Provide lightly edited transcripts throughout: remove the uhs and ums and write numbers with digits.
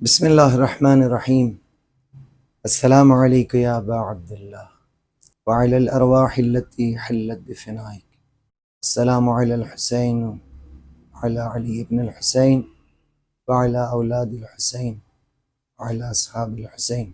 بسم اللہ الرحمن الرحیم۔ السلام علیکم یا ابا عبداللہ وعلی الارواح التي حلت بفنائک۔ السلام علی الحسین وعلی علی ابن الحسین وعلی اولاد الحسین وعلی اصحاب الحسین۔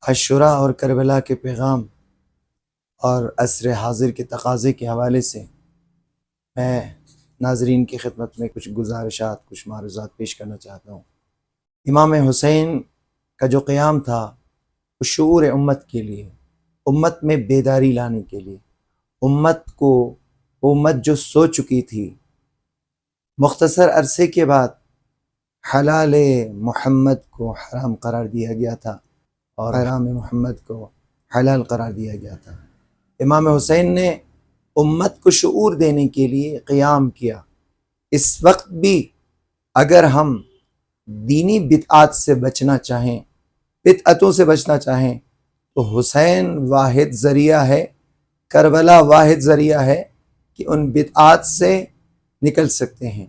عاشوراء اور کربلا کے پیغام اور عصر حاضر کے تقاضے کے حوالے سے میں ناظرین کی خدمت میں کچھ گزارشات، کچھ معروضات پیش کرنا چاہتا ہوں۔ امام حسین کا جو قیام تھا وہ شعور امت کے لیے، امت میں بیداری لانے کے لیے، امت جو سو چکی تھی، مختصر عرصے کے بعد حلال محمد کو حرام قرار دیا گیا تھا اور حرام محمد کو حلال قرار دیا گیا تھا۔ امام حسین نے امت کو شعور دینے کے لیے قیام کیا۔ اس وقت بھی اگر ہم دینی بدعات سے بچنا چاہیں، بدعتوں سے بچنا چاہیں، تو حسین واحد ذریعہ ہے، کربلا واحد ذریعہ ہے کہ ان بدعات سے نکل سکتے ہیں۔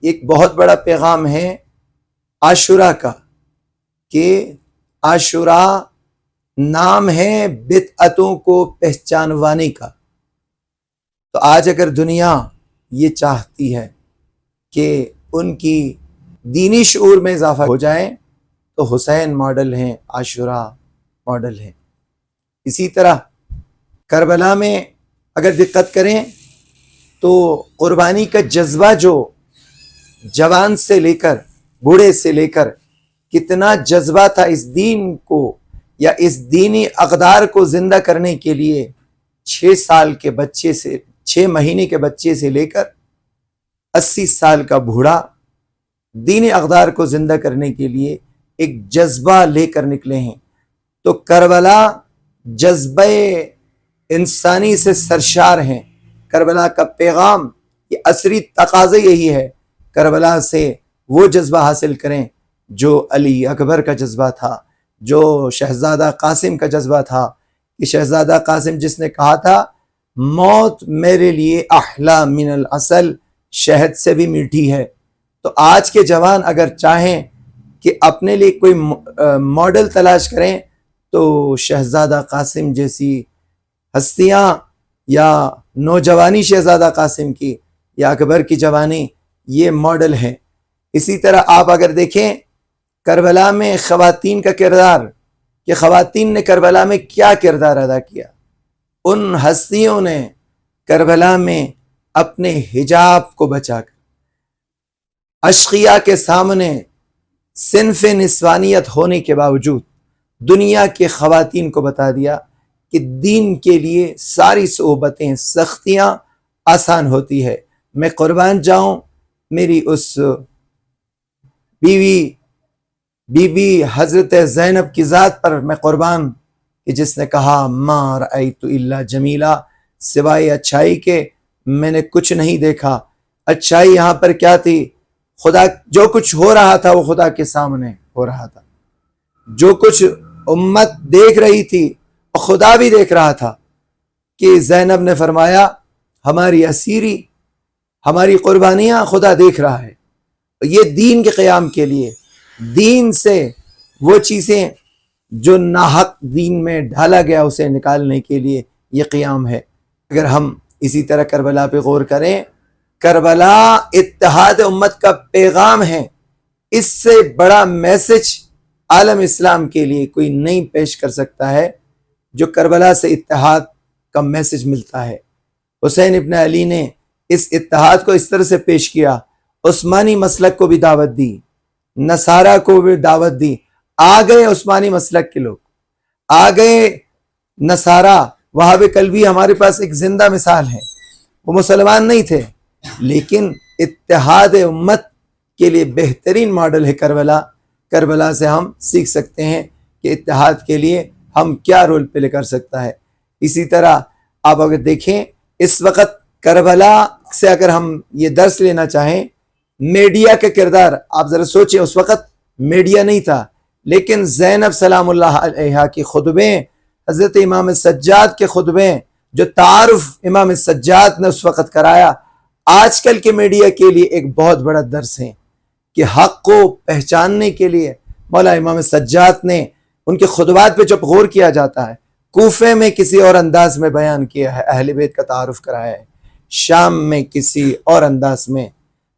ایک بہت بڑا پیغام ہے عاشوراء کا کہ عاشوراء نام ہے بدعتوں کو پہچانوانے کا۔ تو آج اگر دنیا یہ چاہتی ہے کہ ان کی دینی شعور میں اضافہ ہو جائے تو حسین ماڈل ہیں، عاشوراء ماڈل ہیں۔ اسی طرح کربلا میں اگر دقت کریں تو قربانی کا جذبہ جو جوان سے لے کر بوڑھے سے لے کر کتنا جذبہ تھا اس دین کو یا اس دینی اقدار کو زندہ کرنے کے لیے، 6 مہینے کے بچے سے لے کر 80 سال کا بوڑھا دینی اقدار کو زندہ کرنے کے لیے ایک جذبہ لے کر نکلے ہیں۔ تو کربلا جذبہ انسانی سے سرشار ہیں۔ کربلا کا پیغام، یہ عصری تقاضے یہی ہے، کربلا سے وہ جذبہ حاصل کریں جو علی اکبر کا جذبہ تھا، جو شہزادہ قاسم کا جذبہ تھا، کہ شہزادہ قاسم جس نے کہا تھا موت میرے لیے احلا من العسل، شہد سے بھی میٹھی ہے۔ تو آج کے جوان اگر چاہیں کہ اپنے لیے کوئی ماڈل تلاش کریں تو شہزادہ قاسم جیسی ہستیاں، یا نوجوانی شہزادہ قاسم کی یا اکبر کی جوانی، یہ ماڈل ہیں۔ اسی طرح آپ اگر دیکھیں کربلا میں خواتین کا کردار، کہ خواتین نے کربلا میں کیا کردار ادا کیا۔ ان ہستیوں نے کربلا میں اپنے حجاب کو بچا کر اشقیاء کے سامنے صنف نسوانیت ہونے کے باوجود دنیا کے خواتین کو بتا دیا کہ دین کے لیے ساری صعوبتیں، سختیاں آسان ہوتی ہے۔ میں قربان جاؤں میری اس بی حضرت زینب کی ذات پر، میں قربان کہ جس نے کہا ما رأیت الا جمیلا، سوائے اچھائی کے میں نے کچھ نہیں دیکھا۔ اچھائی یہاں پر کیا تھی؟ خدا، جو کچھ ہو رہا تھا وہ خدا کے سامنے ہو رہا تھا، جو کچھ امت دیکھ رہی تھی خدا بھی دیکھ رہا تھا، کہ زینب نے فرمایا ہماری اسیری، ہماری قربانیاں خدا دیکھ رہا ہے۔ یہ دین کے قیام کے لیے، دین سے وہ چیزیں جو ناحق دین میں ڈالا گیا اسے نکالنے کے لیے یہ قیام ہے۔ اگر ہم اسی طرح کربلا پہ غور کریں، کربلا اتحاد امت کا پیغام ہے۔ اس سے بڑا میسج عالم اسلام کے لیے کوئی نہیں پیش کر سکتا ہے جو کربلا سے اتحاد کا میسج ملتا ہے۔ حسین ابن علی نے اس اتحاد کو اس طرح سے پیش کیا، عثمانی مسلک کو بھی دعوت دی، نصارہ کو بھی دعوت دی۔ آ گئے عثمانی مسلک کے لوگ، آ گئے نصارہ، وہابی قلبی ہمارے پاس ایک زندہ مثال ہے۔ وہ مسلمان نہیں تھے لیکن اتحاد امت کے لیے بہترین ماڈل ہے کربلا۔ کربلا سے ہم سیکھ سکتے ہیں کہ اتحاد کے لیے ہم کیا رول پلے کر سکتا ہے۔ اسی طرح آپ اگر دیکھیں اس وقت کربلا سے اگر ہم یہ درس لینا چاہیں، میڈیا کا کردار آپ ذرا سوچیں۔ اس وقت میڈیا نہیں تھا لیکن زینب سلام اللہ علیہا کے خطبے، حضرت امام سجاد کے خطبے، جو تعارف امام سجاد نے اس وقت کرایا، آج کل کے میڈیا کے لیے ایک بہت بڑا درس ہے کہ حق کو پہچاننے کے لیے مولا امام سجاد نے ان کے خطبات پہ جب غور کیا جاتا ہے، کوفے میں کسی اور انداز میں بیان کیا ہے، اہل بیت کا تعارف کرایا ہے، شام میں کسی اور انداز میں.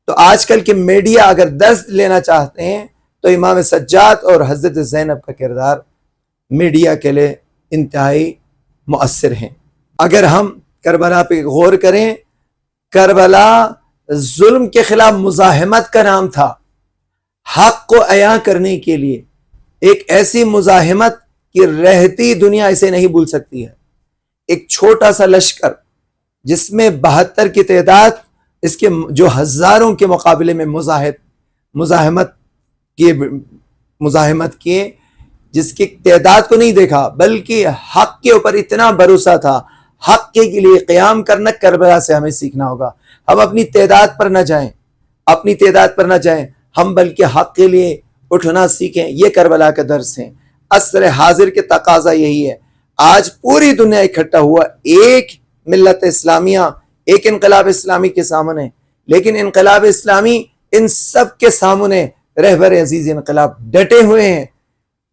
تو آج کل کے میڈیا اگر درس لینا چاہتے ہیں تو امام سجاد اور حضرت زینب کا کردار میڈیا کے لیے انتہائی مؤثر ہیں. اگر ہم کربلا پہ غور کریں، کربلا ظلم کے خلاف مزاحمت کا نام تھا، حق کو عیاں کرنے کے لیے ایک ایسی مزاحمت کہ رہتی دنیا اسے نہیں بھول سکتی ہے. ایک چھوٹا سا لشکر جس میں 72 کی تعداد، اس کے جو ہزاروں کے مقابلے میں مزاحمت کیے، جس کی تعداد کو نہیں دیکھا بلکہ حق کے اوپر اتنا بھروسہ تھا. حق کے لیے قیام کرنا کربلا سے ہمیں سیکھنا ہوگا. ہم اپنی تعداد پر نہ جائیں، ہم بلکہ حق کے لیے اٹھنا سیکھیں. یہ کربلا کا درس ہے. عصر حاضر کے تقاضا یہی ہے. آج پوری دنیا اکٹھا ہوا ایک ملت اسلامیہ، ایک انقلاب اسلامی کے سامنے، لیکن انقلاب اسلامی ان سب کے سامنے رہبر عزیز انقلاب ڈٹے ہوئے ہیں.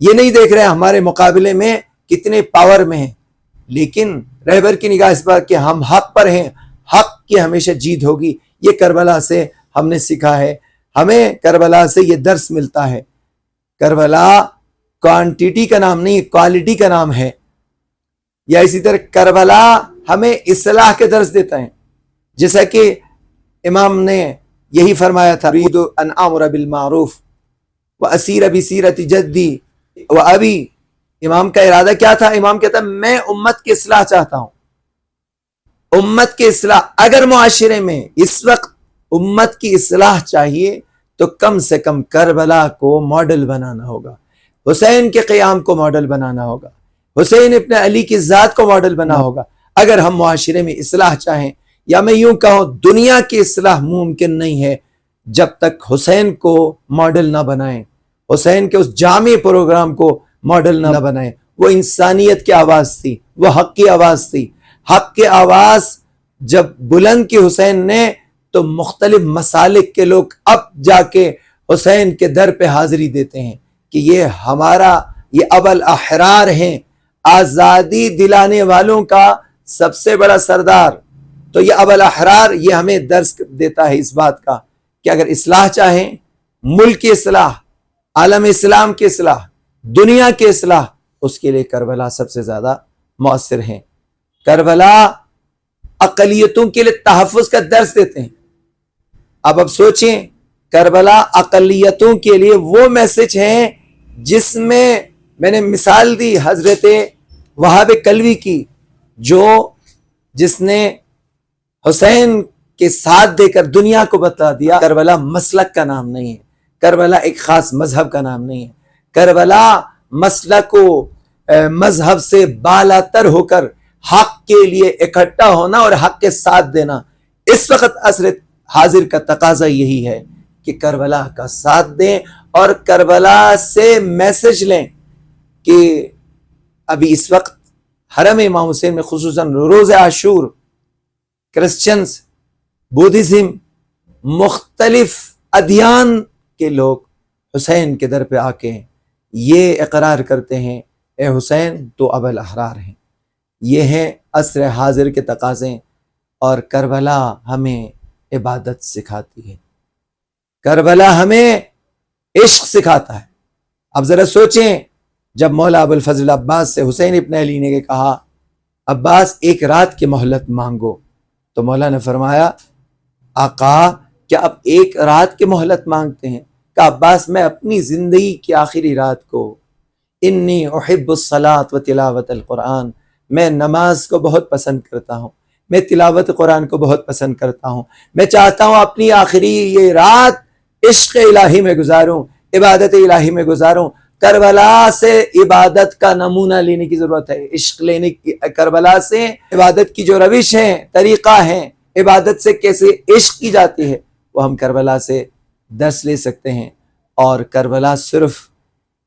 یہ نہیں دیکھ رہے ہمارے مقابلے میں کتنے پاور میں ہیں، لیکن رہبر کی نگاہ اس بات کہ ہم حق پر ہیں، حق کی ہمیشہ جیت ہوگی. یہ کربلا سے ہم نے سیکھا ہے. ہمیں کربلا سے یہ درس ملتا ہے. کربلا کوانٹیٹی کا نام نہیں، کوالٹی کا نام ہے. یا اسی طرح کربلا ہمیں اصلاح کے درس دیتا ہے. جیسا کہ امام نے یہی فرمایا تھا، اريد ان امر بالمعروف واسیر بسیرت جدی وابی. امام کا ارادہ کیا تھا؟ امام کہتا میں امت کی اصلاح چاہتا ہوں. امت کی اصلاح، اگر معاشرے میں اس وقت امت کی اصلاح چاہیے تو کم سے کم کربلا کو ماڈل بنانا ہوگا، حسین کے قیام کو ماڈل بنانا ہوگا، حسین ابن علی کی ذات کو ماڈل بنا ہوگا. اگر ہم معاشرے میں اصلاح چاہیں، یا میں یوں کہوں دنیا کی اصلاح ممکن نہیں ہے جب تک حسین کو ماڈل نہ بنائیں، حسین کے اس جامع پروگرام کو ماڈل نہ بنائیں. وہ انسانیت کی آواز تھی، وہ حق کی آواز تھی. حق کی آواز جب بلند کی حسین نے تو مختلف مسالک کے لوگ اب جا کے حسین کے در پہ حاضری دیتے ہیں کہ یہ ابا الاحرار ہیں، آزادی دلانے والوں کا سب سے بڑا سردار. تو یہ ابا الاحرار یہ ہمیں درس دیتا ہے اس بات کا کہ اگر اصلاح چاہیں، ملک کی اصلاح، عالم اسلام کی اصلاح، دنیا کی اصلاح، اس کے لیے کربلا سب سے زیادہ مؤثر ہیں. کربلا اقلیتوں کے لیے تحفظ کا درس دیتے ہیں. اب سوچیں، کربلا اقلیتوں کے لیے وہ میسج ہیں جس میں نے مثال دی حضرت وہاب کلوی کی، جس نے حسین کے ساتھ دے کر دنیا کو بتا دیا کربلا مسلک کا نام نہیں ہے، کربلا ایک خاص مذہب کا نام نہیں ہے. کربلا مسلک و مذہب سے بالا تر ہو کر حق کے لیے اکٹھا ہونا اور حق کے ساتھ دینا. اس وقت عصر حاضر کا تقاضا یہی ہے کہ کربلا کا ساتھ دیں اور کربلا سے میسج لیں کہ ابھی اس وقت حرم امام حسین میں خصوصاً روز عاشور کرسچنز، بودھزم، مختلف ادیان کے لوگ حسین کے در پہ آ کے یہ اقرار کرتے ہیں اے حسین تو ابا الاحرار ہیں. یہ ہیں عصر حاضر کے تقاضے. اور کربلا ہمیں عبادت سکھاتی ہے، کربلا ہمیں عشق سکھاتا ہے. اب ذرا سوچیں، جب مولا ابو الفضل عباس سے حسین ابن علی نے کہا عباس ایک رات کی مہلت مانگو، تو مولا نے فرمایا آقا کیا آپ ایک رات کی مہلت مانگتے ہیں؟ کہ عباس میں اپنی زندگی کی آخری رات کو، انی احب الصلاۃ و تلاوت القرآن، میں نماز کو بہت پسند کرتا ہوں، میں تلاوت قرآن کو بہت پسند کرتا ہوں، میں چاہتا ہوں اپنی آخری یہ رات عشق الہی میں گزاروں، عبادت الہی میں گزاروں. کربلا سے عبادت کا نمونہ لینے کی ضرورت ہے. عشق لینے کی، کربلا سے عبادت کی جو روش ہیں، طریقہ ہیں، عبادت سے کیسے عشق کی جاتی ہے، وہ ہم کربلا سے درس لے سکتے ہیں. اور کربلا صرف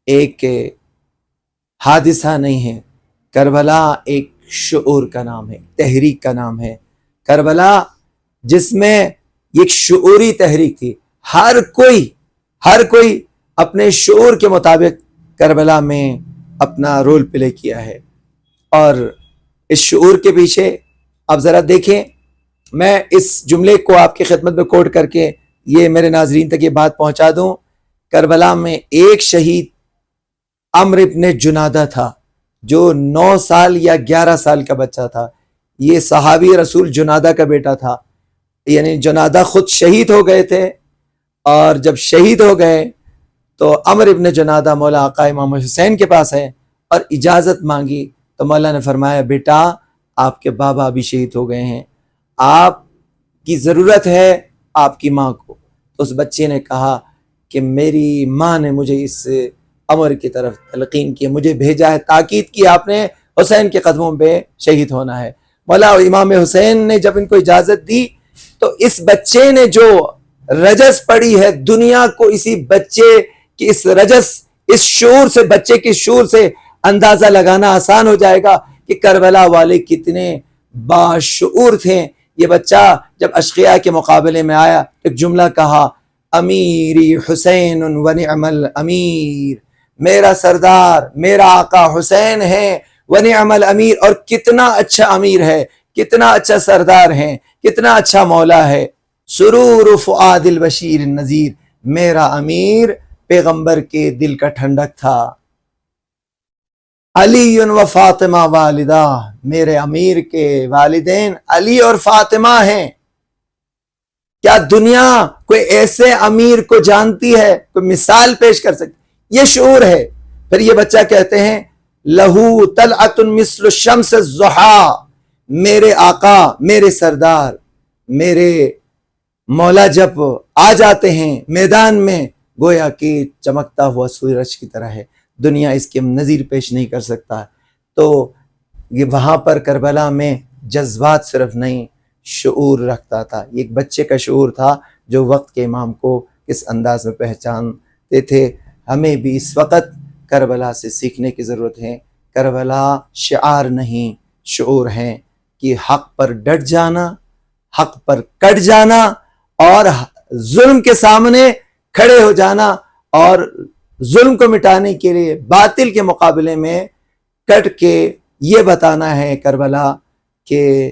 ایک حادثہ نہیں ہے، کربلا ایک شعور کا نام ہے، تحریک کا نام ہے. کربلا جس میں ایک شعوری تحریک تھی، ہر کوئی ہر کوئی اپنے شعور کے مطابق کربلا میں اپنا رول پلے کیا ہے، اور اس شعور کے پیچھے آپ ذرا دیکھیں. میں اس جملے کو آپ کی خدمت میں کوٹ کر کے یہ میرے ناظرین تک یہ بات پہنچا دوں. کربلا میں ایک شہید عمرو ابن جنادہ تھا جو 9 سال یا 11 سال کا بچہ تھا. یہ صحابی رسول جنادہ کا بیٹا تھا. یعنی جنادہ خود شہید ہو گئے تھے، اور جب شہید ہو گئے تو عمرو ابن جنادہ مولا آقا امام حسین کے پاس ہے اور اجازت مانگی. تو مولا نے فرمایا بیٹا آپ کے بابا بھی شہید ہو گئے ہیں، آپ کی ضرورت ہے آپ کی ماں کو. تو اس بچے نے کہا کہ میری ماں نے مجھے اس امر کی طرف تلقین کی، مجھے بھیجا ہے، تاکید کی آپ نے حسین کے قدموں پہ شہید ہونا ہے. مولا امام حسین نے جب ان کو اجازت دی تو اس بچے نے جو رجس پڑی ہے دنیا کو، اسی بچے کی اس رجس، اس شعور سے، بچے کے شعور سے اندازہ لگانا آسان ہو جائے گا کہ کربلا والے کتنے باشعور تھے. یہ بچہ جب اشقیاء کے مقابلے میں آیا ایک جملہ کہا، امیری حسین ونعم الامیر، میرا سردار میرا آقا حسین ہے، ونعم الامیر، اور کتنا اچھا امیر ہے، کتنا اچھا سردار ہے، کتنا اچھا مولا ہے. سرور فؤاد البشیر النذیر، میرا امیر پیغمبر کے دل کا ٹھنڈک تھا. علی و فاطمہ والدہ، میرے امیر کے والدین علی اور فاطمہ ہیں. کیا دنیا کوئی ایسے امیر کو جانتی ہے، کوئی مثال پیش کر سکتی؟ یہ شعور ہے. پھر یہ بچہ کہتے ہیں لہو طلعت مثل الشمس الضحیٰ، میرے آقا میرے سردار میرے مولا جب آ جاتے ہیں میدان میں گویا کہ چمکتا ہوا سورج کی طرح ہے، دنیا اس کے نظیر پیش نہیں کر سکتا. تو یہ وہاں پر کربلا میں جذبات صرف نہیں، شعور رکھتا تھا. یہ ایک بچے کا شعور تھا جو وقت کے امام کو کس انداز میں پہچانتے تھے. ہمیں بھی اس وقت کربلا سے سیکھنے کی ضرورت ہے. کربلا شعار نہیں، شعور ہے کہ حق پر ڈٹ جانا، حق پر کٹ جانا، اور ظلم کے سامنے کھڑے ہو جانا، اور ظلم کو مٹانے کے لیے باطل کے مقابلے میں کٹ کے یہ بتانا ہے کربلا کہ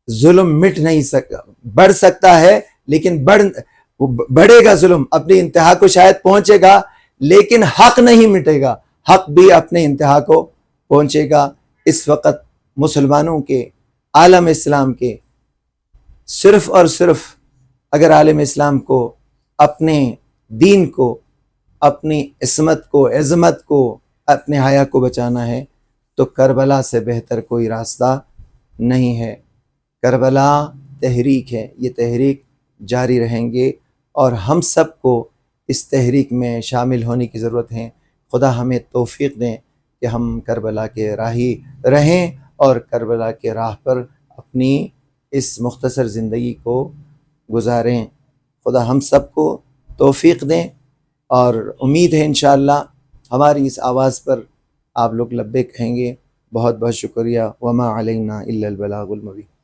ظلم مٹ نہیں سکتا، بڑھ سکتا ہے لیکن بڑھے گا، ظلم اپنی انتہا کو شاید پہنچے گا لیکن حق نہیں مٹے گا، حق بھی اپنے انتہا کو پہنچے گا. اس وقت مسلمانوں کے، عالم اسلام کے، صرف اور صرف اگر عالم اسلام کو اپنے دین کو، اپنی عصمت کو، عظمت کو، اپنے حیا کو بچانا ہے تو کربلا سے بہتر کوئی راستہ نہیں ہے. کربلا تحریک ہے، یہ تحریک جاری رہیں گے اور ہم سب کو اس تحریک میں شامل ہونے کی ضرورت ہے. خدا ہمیں توفیق دیں کہ ہم کربلا کے راہی رہیں اور کربلا کے راہ پر اپنی اس مختصر زندگی کو گزاریں. خدا ہم سب کو توفیق دیں، اور امید ہے انشاءاللہ ہماری اس آواز پر آپ لوگ لبیک کہیں گے. بہت بہت شکریہ. وما علینا الا البلاغ المبین.